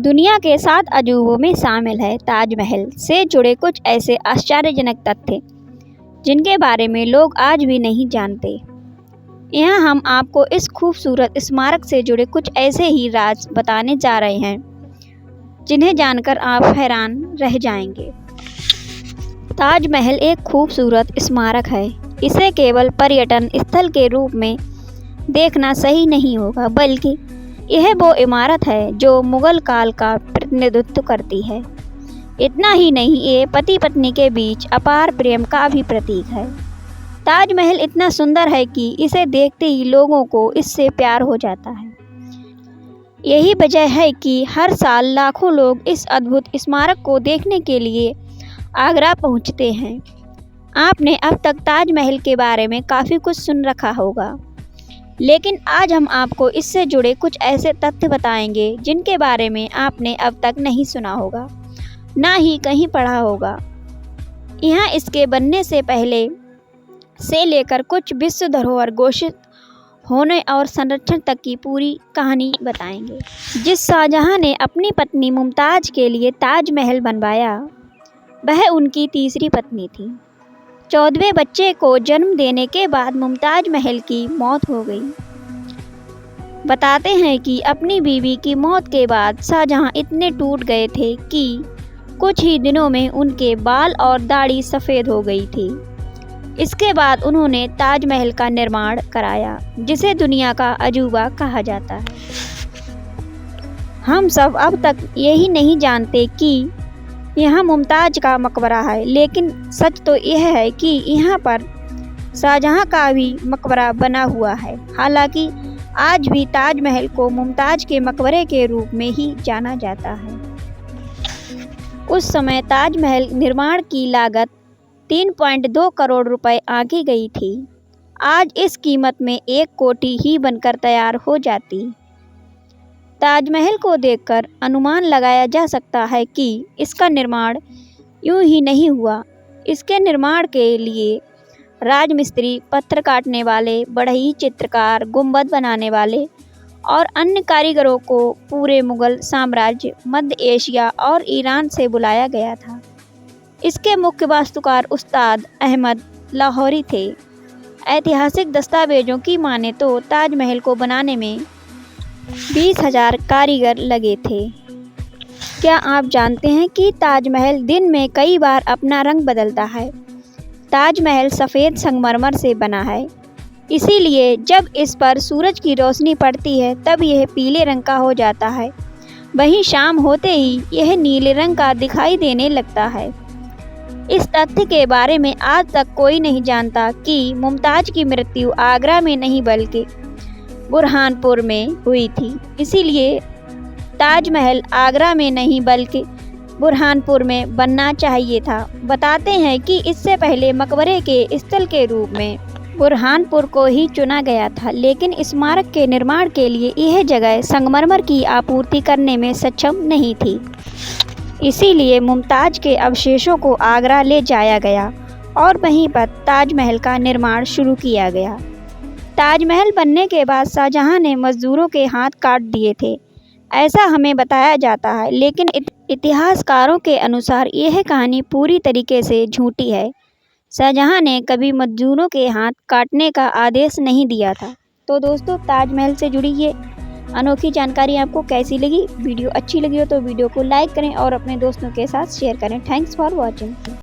दुनिया के 7 अजूबों में शामिल है ताजमहल से जुड़े कुछ ऐसे आश्चर्यजनक तथ्य जिनके बारे में लोग आज भी नहीं जानते। यहाँ हम आपको इस खूबसूरत स्मारक से जुड़े कुछ ऐसे ही राज बताने जा रहे हैं जिन्हें जानकर आप हैरान रह जाएंगे। ताजमहल एक खूबसूरत स्मारक है। इसे केवल पर्यटन स्थल के रूप में देखना सही नहीं होगा, बल्कि यह वो इमारत है जो मुगल काल का प्रतिनिधित्व करती है। इतना ही नहीं, ये पति पत्नी के बीच अपार प्रेम का भी प्रतीक है। ताजमहल इतना सुंदर है कि इसे देखते ही लोगों को इससे प्यार हो जाता है। यही वजह है कि हर साल लाखों लोग इस अद्भुत स्मारक को देखने के लिए आगरा पहुंचते हैं। आपने अब तक ताजमहल के बारे में काफ़ी कुछ सुन रखा होगा, लेकिन आज हम आपको इससे जुड़े कुछ ऐसे तथ्य बताएंगे जिनके बारे में आपने अब तक नहीं सुना होगा, ना ही कहीं पढ़ा होगा। यहाँ इसके बनने से पहले से लेकर कुछ विश्व धरोहर घोषित होने और संरक्षण तक की पूरी कहानी बताएंगे। जिस शाहजहां ने अपनी पत्नी मुमताज़ के लिए ताजमहल बनवाया, वह उनकी तीसरी पत्नी थी। 14वें बच्चे को जन्म देने के बाद मुमताज़ महल की मौत हो गई। बताते हैं कि अपनी बीवी की मौत के बाद शाहजहां इतने टूट गए थे कि कुछ ही दिनों में उनके बाल और दाढ़ी सफ़ेद हो गई थी। इसके बाद उन्होंने ताजमहल का निर्माण कराया, जिसे दुनिया का अजूबा कहा जाता है। हम सब अब तक यही नहीं जानते कि यहाँ मुमताज़ का मकबरा है, लेकिन सच तो यह है कि यहाँ पर शाहजहां का भी मकबरा बना हुआ है। हालांकि आज भी ताजमहल को मुमताज़ के मकबरे के रूप में ही जाना जाता है। उस समय ताजमहल निर्माण की लागत 3.2 करोड़ रुपए आंकी गई थी। आज इस कीमत में 1 कोटी ही बनकर तैयार हो जाती। ताजमहल को देखकर अनुमान लगाया जा सकता है कि इसका निर्माण यूं ही नहीं हुआ। इसके निर्माण के लिए राजमिस्त्री, पत्थर काटने वाले, बढ़ई, चित्रकार, गुंबद बनाने वाले और अन्य कारीगरों को पूरे मुगल साम्राज्य, मध्य एशिया और ईरान से बुलाया गया था। इसके मुख्य वास्तुकार उस्ताद अहमद लाहौरी थे। ऐतिहासिक दस्तावेजों की माने तो ताजमहल को बनाने में 20,000 कारीगर लगे थे। क्या आप जानते हैं कि ताजमहल दिन में कई बार अपना रंग बदलता है? ताजमहल सफ़ेद संगमरमर से बना है, इसीलिए जब इस पर सूरज की रोशनी पड़ती है तब यह पीले रंग का हो जाता है। वहीं शाम होते ही यह नीले रंग का दिखाई देने लगता है। इस तथ्य के बारे में आज तक कोई नहीं जानता कि मुमताज़ की मृत्यु आगरा में नहीं बल्कि बुरहानपुर में हुई थी। इसीलिए ताजमहल आगरा में नहीं बल्कि बुरहानपुर में बनना चाहिए था। बताते हैं कि इससे पहले मकबरे के स्थल के रूप में बुरहानपुर को ही चुना गया था, लेकिन स्मारक के निर्माण के लिए यह जगह संगमरमर की आपूर्ति करने में सक्षम नहीं थी। इसीलिए मुमताज़ के अवशेषों को आगरा ले जाया गया और वहीं पर ताजमहल का निर्माण शुरू किया गया। ताजमहल बनने के बाद शाहजहां ने मजदूरों के हाथ काट दिए थे, ऐसा हमें बताया जाता है, लेकिन इतिहासकारों के अनुसार यह कहानी पूरी तरीके से झूठी है। शाहजहां ने कभी मजदूरों के हाथ काटने का आदेश नहीं दिया था। तो दोस्तों, ताजमहल से जुड़ी ये अनोखी जानकारी आपको कैसी लगी? वीडियो अच्छी लगी हो तो वीडियो को लाइक करें और अपने दोस्तों के साथ शेयर करें। Thanks for watching.